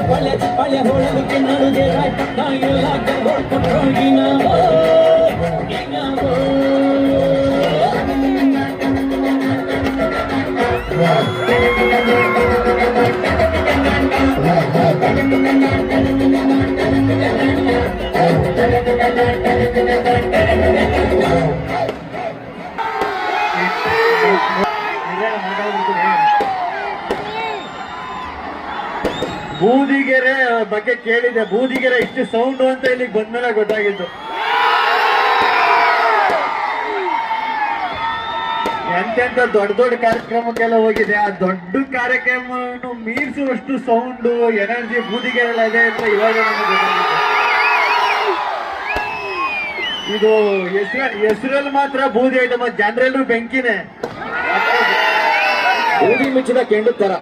ಪಳೆ ಹೊಳಲಿಕ್ಕೆ ನಡುಗೆ ಎಲ್ಲ ಹೊಡ್ಕೊಂಡ್ರೋಗಿನ ಬೂದಿಗೆರೆ ಬಗ್ಗೆ ಕೇಳಿದೆ. ಬೂದಿಗೆರೆ ಇಷ್ಟು ಸೌಂಡ್ ಅಂತ ಇಲ್ಲಿಗೆ ಬಂದ್ಮೇಲೆ ಗೊತ್ತಾಗಿದ್ದು. ಎಂತೆಂತ ದೊಡ್ಡ ದೊಡ್ಡ ಕಾರ್ಯಕ್ರಮಕ್ಕೆಲ್ಲ ಹೋಗಿದೆ. ಆ ದೊಡ್ಡ ಕಾರ್ಯಕ್ರಮವನ್ನು ಮೀರಿಸುವಷ್ಟು ಸೌಂಡ್ ಎನರ್ಜಿ ಬೂದಿಗೆರೆಲ್ಲ ಇದೆ ಅಂತ ಇವಾಗ ನಮಗೆ ಗೊತ್ತಾಗಿದೆ. ಇದು ಹೆಸರಲ್ಲಿ ಮಾತ್ರ ಬೂದಿ ಐಟಮ್, ಜನರೆಲ್ಲರೂ ಬೆಂಕಿನೇ. ಬೂದಿ ಮುಚ್ಚಿದ ಕೆಂಡು ತರ.